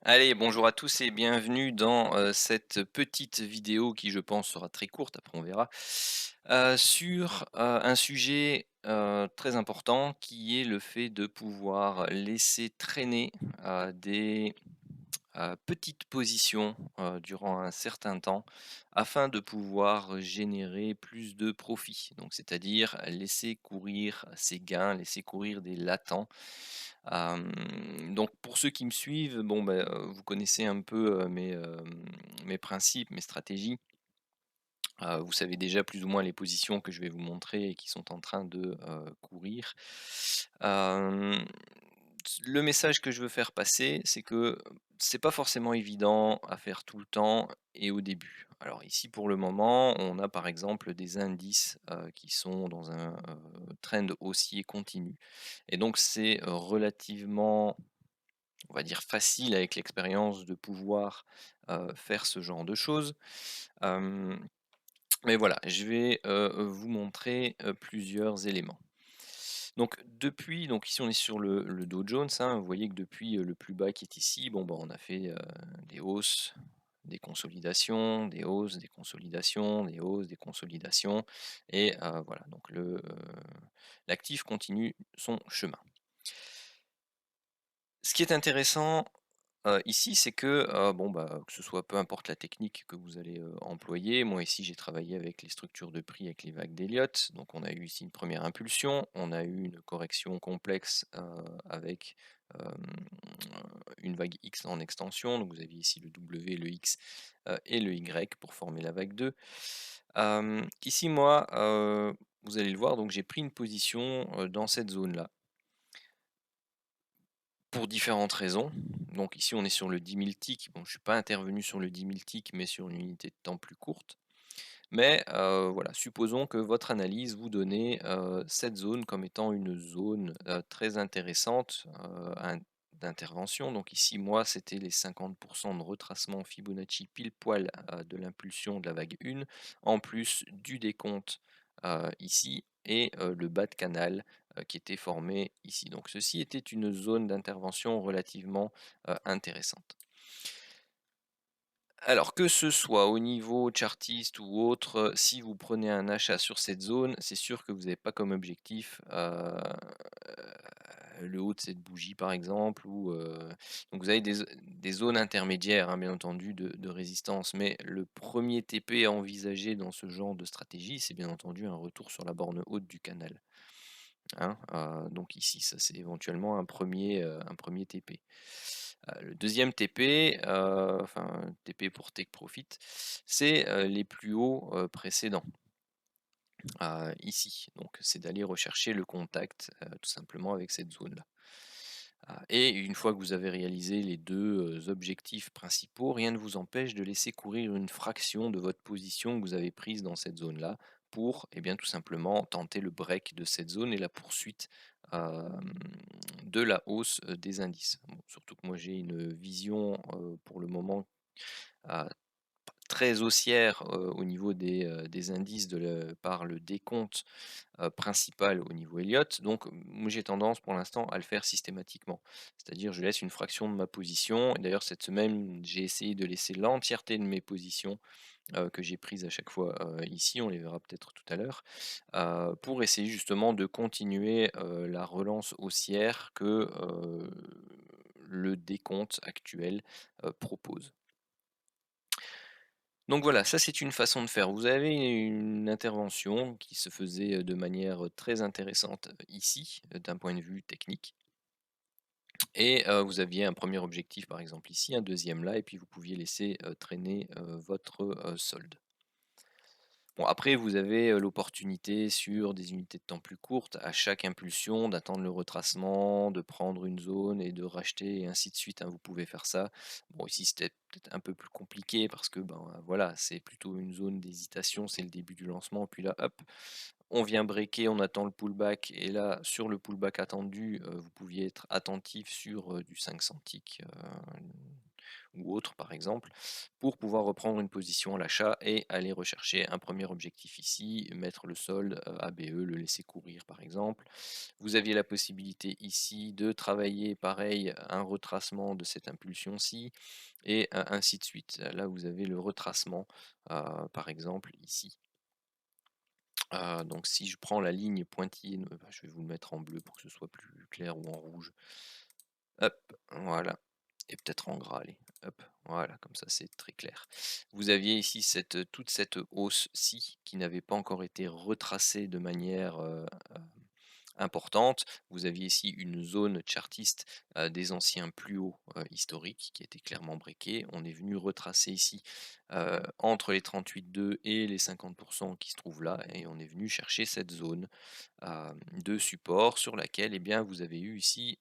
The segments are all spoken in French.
Allez, bonjour à tous et bienvenue dans cette petite vidéo qui, je pense, sera très courte, après on verra, sur un sujet très important qui est le fait de pouvoir laisser traîner des petites positions durant un certain temps afin de pouvoir générer plus de profit. Donc, c'est-à-dire laisser courir ses gains, laisser courir des latents. Donc pour ceux qui me suivent, bon, ben, vous connaissez un peu, mes principes, mes stratégies. Vous savez déjà plus ou moins les positions que je vais vous montrer et qui sont en train de, courir. Hem, le message que je veux faire passer, c'est que c'est pas forcément évident à faire tout le temps et au début. Alors ici, pour le moment, on a par exemple des indices, qui sont dans un, trend haussier continu et donc c'est, relativement, on va dire, facile avec l'expérience de pouvoir, faire ce genre de choses. Hem, mais voilà, je vais, vous montrer, plusieurs éléments. Donc ici on est sur le Dow Jones, hein. Vous voyez que depuis, le plus bas qui est ici, bon, bah, on a fait, des hausses, des consolidations, des hausses, des consolidations, des hausses, des consolidations et voilà, donc l'actif continue son chemin. Ce qui est intéressant ici, c'est que, bon, bah, que ce soit peu importe la technique que vous allez, employer, moi ici j'ai travaillé avec les structures de prix, avec les vagues d'Elliott, donc on a eu ici une première impulsion, on a eu une correction complexe, avec, hem, une vague X en extension, donc vous aviez ici le W, le X, et le Y pour former la vague 2. Ici moi, vous allez le voir, donc j'ai pris une position, dans cette zone-là. Pour différentes raisons. Donc ici, on est sur le 10 000 ticks. Bon, je suis pas intervenu sur le 10 000 ticks, mais sur une unité de temps plus courte. Mais voilà, supposons que votre analyse vous donnait cette zone comme étant une zone très intéressante d'intervention. Donc ici, moi, c'était les 50% de retracement Fibonacci pile poil de l'impulsion de la vague 1, en plus du décompte ici, et le bas de canal qui était formé ici. Donc ceci était une zone d'intervention relativement intéressante. Alors que ce soit au niveau chartiste ou autre, si vous prenez un achat sur cette zone, c'est sûr que vous n'avez pas comme objectif, le haut de cette bougie par exemple, ou donc vous avez des zones intermédiaires, hein, bien entendu, de résistance, mais le premier TP à envisager dans ce genre de stratégie, c'est bien entendu un retour sur la borne haute du canal, hein. Donc ici, ça c'est éventuellement un 1er TP. Le deuxième TP, enfin TP pour Take Profit, c'est, les plus hauts, précédents, ici. Donc c'est d'aller rechercher le contact, tout simplement avec cette zone-là. Et une fois que vous avez réalisé les 2 objectifs principaux, rien ne vous empêche de laisser courir une fraction de votre position que vous avez prise dans cette zone-là pour, eh bien, tout simplement tenter le break de cette zone et la poursuite, hem, de la hausse, des indices. Bon, surtout que moi j'ai une vision, pour le moment, heu, très haussière, au niveau des indices par le décompte principal au niveau Elliott. Donc, moi, j'ai tendance pour l'instant à le faire systématiquement. C'est-à-dire, je laisse une fraction de ma position. Et d'ailleurs, cette semaine, j'ai essayé de laisser l'entièreté de mes positions que j'ai prises à chaque fois ici. On les verra peut-être tout à l'heure. Pour essayer justement de continuer la relance haussière que le décompte actuel propose. Donc voilà, ça c'est une façon de faire. Vous avez une intervention qui se faisait de manière très intéressante ici, d'un point de vue technique. Et vous aviez un premier objectif par exemple ici, un deuxième là, et puis vous pouviez laisser traîner votre solde. Bon, après, vous avez l'opportunité sur des unités de temps plus courtes, à chaque impulsion, d'attendre le retracement, de prendre une zone et de racheter, et ainsi de suite, hein. Vous pouvez faire ça. Bon, ici, c'était peut-être un peu plus compliqué parce que, ben, voilà, c'est plutôt une zone d'hésitation, c'est le début du lancement. Puis là, hop, on vient breaker, on attend le pullback. Et là, sur le pullback attendu, vous pouviez être attentif sur du 500 ticks. ou autre par exemple, pour pouvoir reprendre une position à l'achat et aller rechercher un premier objectif ici, mettre le solde ABE, le laisser courir par exemple. Vous aviez la possibilité ici de travailler pareil, un retracement de cette impulsion-ci et ainsi de suite. Là vous avez le retracement par exemple ici. Donc si je prends la ligne pointillée, je vais vous le mettre en bleu pour que ce soit plus clair ou en rouge. Hop, voilà. Et peut-être en gras, allez. Hop, voilà, comme ça c'est très clair. Vous aviez ici toute cette hausse-ci qui n'avait pas encore été retracée de manière importante. Vous aviez ici une zone chartiste des anciens plus hauts historiques qui était clairement breaké. On est venu retracer ici entre les 38,2 et les 50% qui se trouvent là et on est venu chercher cette zone de support sur laquelle eh bien, vous avez eu ici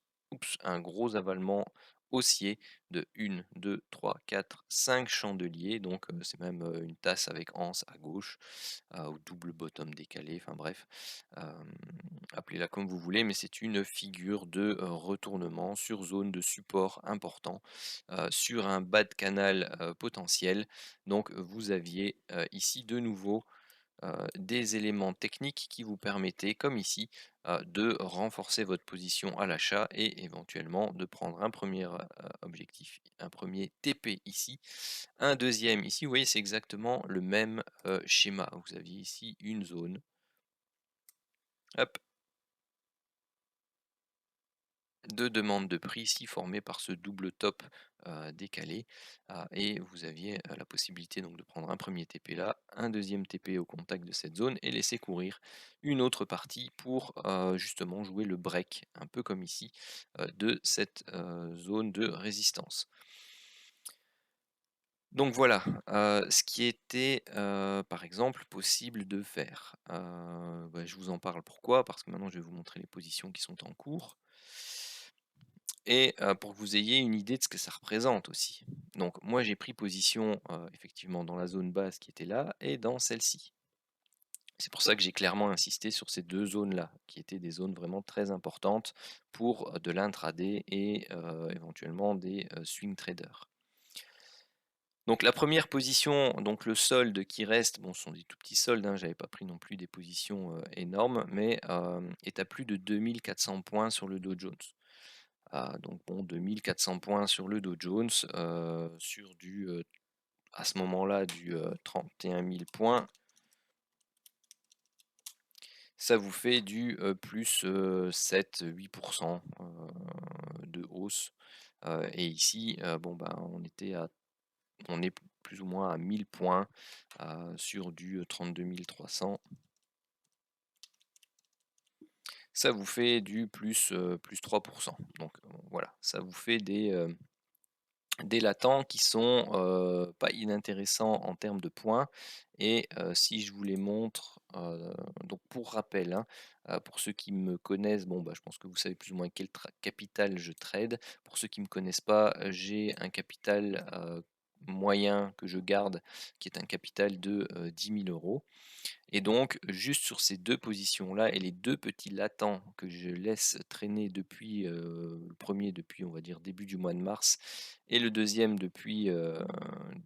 un gros avalement haussier de 1, 2, 3, 4, 5 chandeliers. Donc c'est même une tasse avec anse à gauche, au double bottom décalé, enfin bref, appelez-la comme vous voulez, mais c'est une figure de retournement sur zone de support important, sur un bas de canal potentiel. Donc vous aviez ici de nouveau des éléments techniques qui vous permettaient, comme ici, de renforcer votre position à l'achat et éventuellement de prendre un premier objectif, un premier TP ici, un deuxième ici. Vous voyez, c'est exactement le même schéma. Vous aviez ici une zone. Hop, de demande de prix ici formée par ce double top décalé et vous aviez la possibilité donc de prendre un premier TP là, un deuxième TP au contact de cette zone et laisser courir une autre partie pour justement jouer le break, un peu comme ici, de cette zone de résistance. Donc voilà, ce qui était, par exemple, possible de faire. Je vous en parle pourquoi? Parce que maintenant je vais vous montrer les positions qui sont en cours et pour que vous ayez une idée de ce que ça représente aussi. Donc moi j'ai pris position, effectivement dans la zone basse qui était là et dans celle-ci. C'est pour ça que j'ai clairement insisté sur ces 2 zones-là, qui étaient des zones vraiment très importantes pour, de l'intraday et éventuellement des, swing traders. Donc la première position, donc le solde qui reste, bon ce sont des tout petits soldes, hein, j'avais pas pris non plus des positions, énormes, mais est à plus de 2 400 points sur le Dow Jones. Donc bon 2 400 points sur le Dow Jones, sur du, à ce moment-là du, 31 000 points. Ça vous fait du, plus, 7-8% de hausse, et ici, bon, ben, on est plus ou moins à 1000 points, sur du, 32 300. Ça vous fait du plus 3%. Donc, voilà, ça vous fait des latents qui sont, pas inintéressants en termes de points et si je vous les montre, donc pour rappel, hein, pour ceux qui me connaissent, bon, bah, je pense que vous savez plus ou moins quel capital je trade. Pour ceux qui ne me connaissent pas, j'ai un capital, moyen que je garde qui est un capital de, 10 000 € et donc juste sur ces 2 positions-là et les 2 petits latents que je laisse traîner depuis, le 1er depuis on va dire début du mois de mars et le deuxième depuis,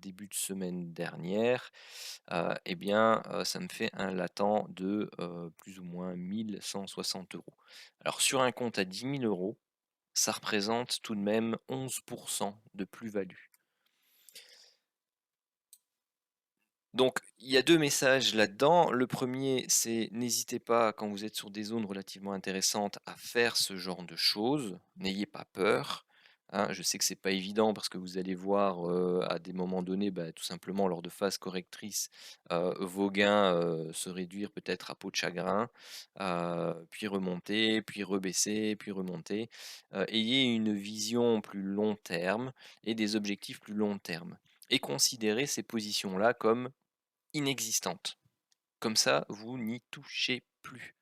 début de semaine dernière, et bien, ça me fait un latent de, plus ou moins 1 160 €. Alors sur un compte à 10 000 €, ça représente tout de même 11 de plus-value. Donc, il y a 2 messages là-dedans. Le premier, c'est n'hésitez pas quand vous êtes sur des zones relativement intéressantes à faire ce genre de choses. N'ayez pas peur, hein. Je sais que c'est pas évident parce que vous allez voir, à des moments donnés, bah, tout simplement lors de phases correctrices, vos gains, se réduire peut-être à peau de chagrin, puis remonter, puis rebaisser, puis remonter. Ayez une vision plus long terme et des objectifs plus long terme et considérez ces positions-là comme inexistantes. Comme ça, vous n'y touchez plus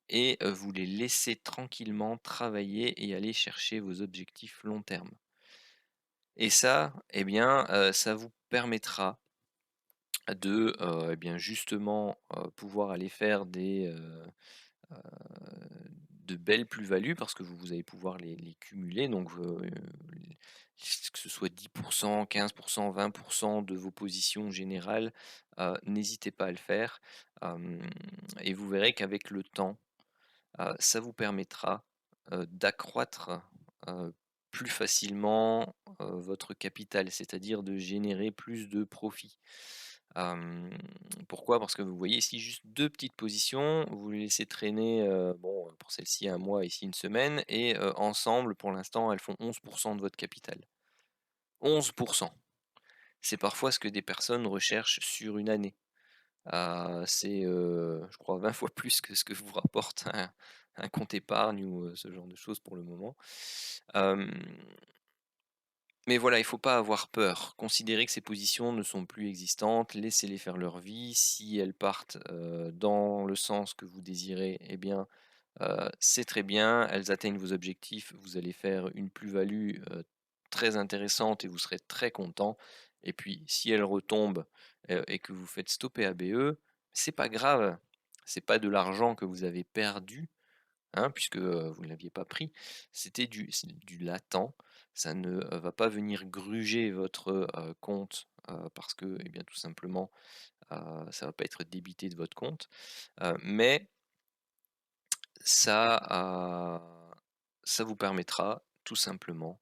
et vous les laissez tranquillement travailler et aller chercher vos objectifs long terme. Et ça, eh bien, ça vous permettra de, eh bien, justement, pouvoir aller faire heu, de belles plus-values parce que vous allez pouvoir les cumuler donc que ce soit 10 15 20 de vos positions générales, n'hésitez pas à le faire, hem et vous verrez qu'avec le temps, ça vous permettra, d'accroître, heu, plus facilement, votre capital, c'est-à-dire de générer plus de profits. Hem, Pourquoi? Parce que vous voyez ici juste 2 petites positions, vous les laissez traîner, bon, pour celle-ci 1 mois, ici 1 semaine et ensemble pour l'instant elles font 11 de votre capital. 11. C'est parfois ce que des personnes recherchent sur une année. C'est, je crois 20 fois plus que ce que vous rapporte un compte épargne ou, ce genre de choses pour le moment. Hem, mais voilà, il faut pas avoir peur. Considérez que ces positions ne sont plus existantes, laissez-les faire leur vie. Si elles partent, dans le sens que vous désirez, eh bien, c'est très bien, elles atteignent vos objectifs, vous allez faire une plus-value, très intéressante et vous serez très content. Et puis si elles retombent, et que vous faites stopper ABE, c'est pas grave. C'est pas de l'argent que vous avez perdu, hein, puisque, vous ne l'aviez pas pris. C'est du latent. Ça ne, va pas venir gruger votre, compte, parce que, eh bien, tout simplement, ça va pas être débité de votre compte. Mais ça, ça vous permettra tout simplement,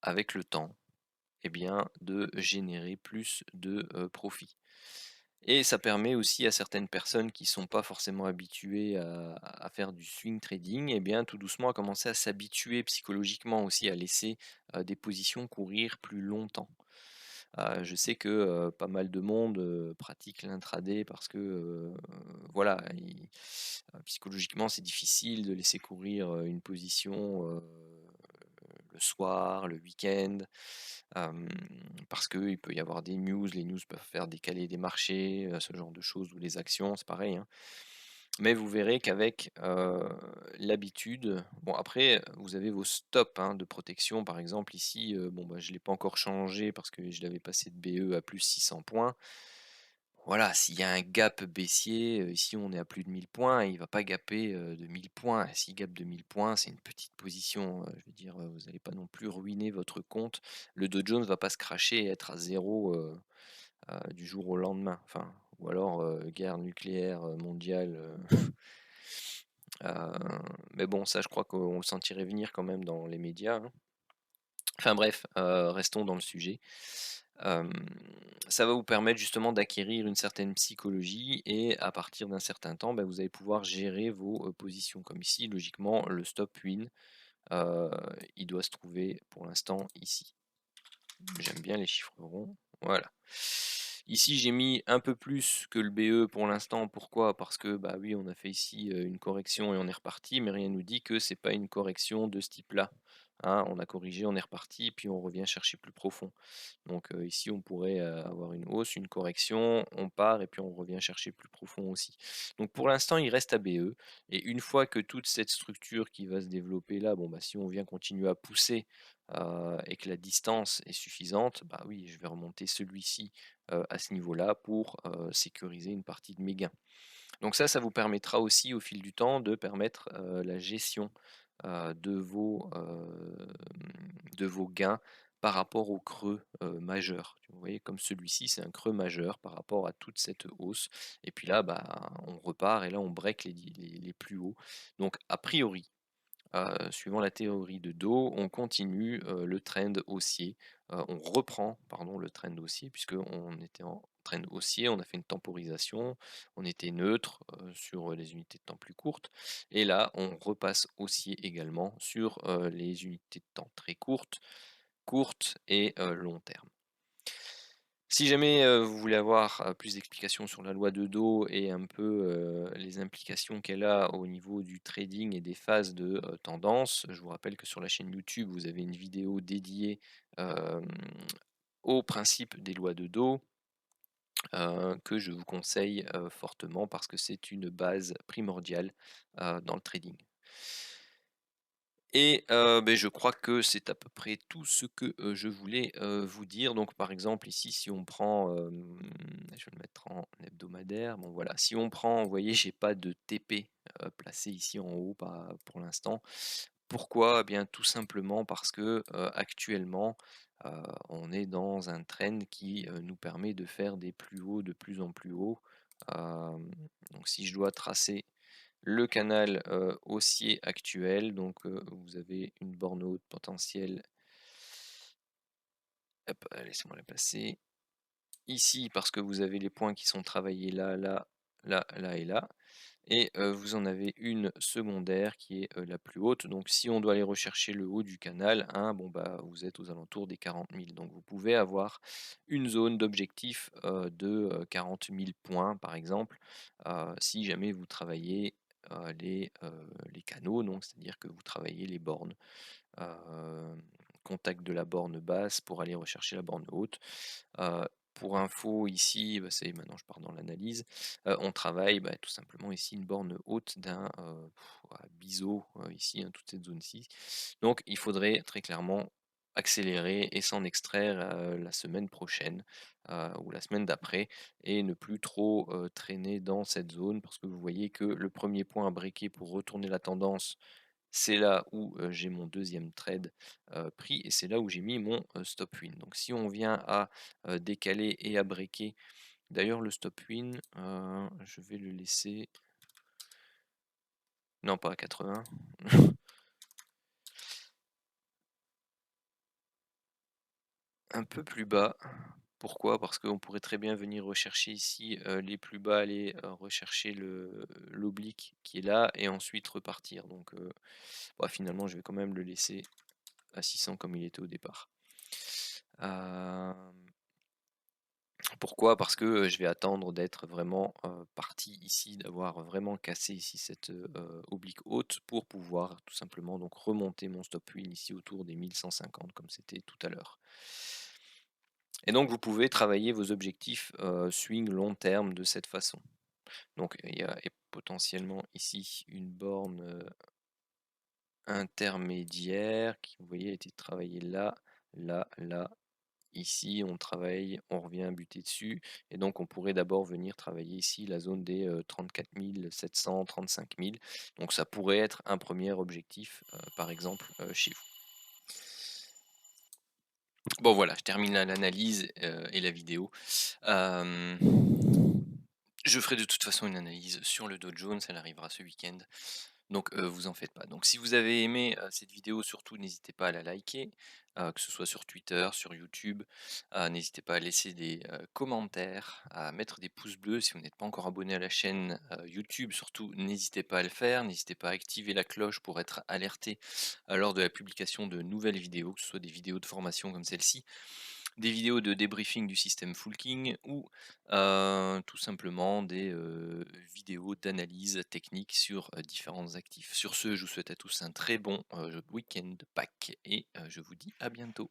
avec le temps, eh bien, de générer plus de, profits. Et ça permet aussi à certaines personnes qui sont pas forcément habituées à faire du swing trading, eh bien, tout doucement à commencer à s'habituer psychologiquement aussi à laisser, des positions courir plus longtemps. Je sais que, pas mal de monde, pratique l'intraday parce que, voilà, psychologiquement, c'est difficile de laisser courir, une position, le soir, le week-end, hem, parce qu'il peut y avoir des news, les news peuvent faire décaler des marchés, ce genre de choses ou les actions, c'est pareil, hein. Mais vous verrez qu'avec, l'habitude, bon après, vous avez vos stops, hein, de protection. Par exemple ici, bon, bah, je ne l'ai pas encore changé parce que je l'avais passé de BE à plus 600 points. Voilà, s'il y a un gap baissier, ici on est à plus de 1000 points, il va pas gaper, de 1000 points. S'il gape de 1000 points, c'est une petite position, je veux dire, vous n'allez pas non plus ruiner votre compte. Le Dow Jones va pas se crasher et être à zéro du jour au lendemain. Enfin, ou alors, guerre nucléaire, mondiale, mais bon, ça je crois qu'on le sentirait venir quand même dans les médias, hein. Enfin bref, restons dans le sujet. Hem, Ça va vous permettre justement d'acquérir une certaine psychologie et à partir d'un certain temps, bah, vous allez pouvoir gérer vos, positions. Comme ici, logiquement, le stop win, heu, il doit se trouver pour l'instant ici. J'aime bien les chiffres ronds, voilà. Ici, j'ai mis un peu plus que le BE pour l'instant. Pourquoi? Parce que, bah, oui, on a fait ici, une correction et on est reparti, mais rien ne nous dit que c'est pas une correction de ce type-là, hein. On a corrigé, on est reparti, puis on revient chercher plus profond. Donc, ici, on pourrait, avoir une hausse, une correction, on part et puis on revient chercher plus profond aussi. Donc pour l'instant, il reste à BE et une fois que toute cette structure qui va se développer là, bon, bah, si on vient continuer à pousser, et que la distance est suffisante, bah, oui, je vais remonter celui-ci, à ce niveau-là pour, sécuriser une partie de mes gains. Donc ça vous permettra aussi au fil du temps de permettre, la gestion, de vos gains par rapport aux creux, majeurs. Vous voyez comme celui-ci, c'est un creux majeur par rapport à toute cette hausse et puis là, bah, on repart et là on break les plus hauts. Donc a priori, suivant la théorie de Dow, on continue, le trend haussier, on reprend, pardon, le trend haussier puisqu'on était en trend haussier, on a fait une temporisation, on était neutre, sur les unités de temps plus courtes et là, on repasse haussier également sur, les unités de temps très courtes et long terme. Si jamais, vous voulez avoir, plus d'explications sur la loi de Dow et un peu, les implications qu'elle a au niveau du trading et des phases de, tendance, je vous rappelle que sur la chaîne YouTube, vous avez une vidéo dédiée, hem, aux principes des lois de Dow, que je vous conseille, fortement parce que c'est une base primordiale, dans le trading. Et je crois que c'est à peu près tout ce que, je voulais, vous dire. Donc par exemple ici si on prend, je vais le mettre en hebdomadaire, bon voilà, si on prend, vous voyez j'ai pas de TP, placé ici en haut pas pour l'instant. Pourquoi? Eh bien, tout simplement parce que, actuellement, on est dans un trend qui, nous permet de faire des plus hauts de plus en plus hauts. Donc si je dois tracer le canal, haussier actuel, donc, vous avez une borne haute potentielle, hop, laissez-moi la placer ici parce que vous avez les points qui sont travaillés là, là, là, là et là. Et vous en avez une secondaire qui est, la plus haute. Donc si on doit aller rechercher le haut du canal, hein, bon bah, vous êtes aux alentours des 40 000. Donc vous pouvez avoir une zone d'objectif, de, 40 000 points par exemple, si jamais vous travaillez, les canaux, donc c'est-à-dire que vous travaillez les bornes. Hem, Contact de la borne basse pour aller rechercher la borne haute. Pour info ici, bah, ça y est maintenant je pars dans l'analyse, on travaille, bah, tout simplement ici une borne haute d'un, biseau, ici, hein, toute cette zone-ci. Donc il faudrait très clairement accélérer et s'en extraire, la semaine prochaine, ou la semaine d'après et ne plus trop, traîner dans cette zone parce que vous voyez que le premier point à breaker pour retourner la tendance, c'est là où, j'ai mon deuxième trade, pris et c'est là où j'ai mis mon, stop win. Donc si on vient à, décaler et à breaker d'ailleurs le stop win, je vais le laisser non pas à 80, un peu plus bas. Pourquoi? Parce qu'on pourrait très bien venir rechercher ici, les plus bas, aller, rechercher l'oblique qui est là et ensuite repartir. Donc, bah, finalement je vais quand même le laisser à 600 comme il était au départ. Hem Pourquoi? Parce que, je vais attendre d'être vraiment, parti ici, d'avoir vraiment cassé ici cette, oblique haute pour pouvoir tout simplement donc remonter mon stop win ici autour des 1 150 comme c'était tout à l'heure. Et donc vous pouvez travailler vos objectifs, swing long terme de cette façon. Donc il y a et potentiellement ici une borne, intermédiaire qui vous voyez a été travaillée là, là, là. Ici, on travaille, on revient buter dessus et donc on pourrait d'abord venir travailler ici la zone des, 34 700, 35 000. Donc ça pourrait être un premier objectif, par exemple, chez vous. Bon voilà, je termine là l'analyse, et la vidéo. Hem, je ferai de toute façon une analyse sur le Dow Jones, elle arrivera ce week-end. Donc, vous en faites pas. Donc si vous avez aimé, cette vidéo, surtout n'hésitez pas à la liker, que ce soit sur Twitter, sur YouTube. N'hésitez pas à laisser des, commentaires, à mettre des pouces bleus si vous n'êtes pas encore abonné à la chaîne, YouTube surtout, n'hésitez pas à le faire. N'hésitez pas à activer la cloche pour être alerté, lors de la publication de nouvelles vidéos, que ce soit des vidéos de formation comme celle-ci, des vidéos de débriefing du système Full King ou tout simplement des, vidéos d'analyse technique sur, différents actifs. Sur ce, je vous souhaite à tous un très bon, week-end de Pâques et je vous dis à bientôt.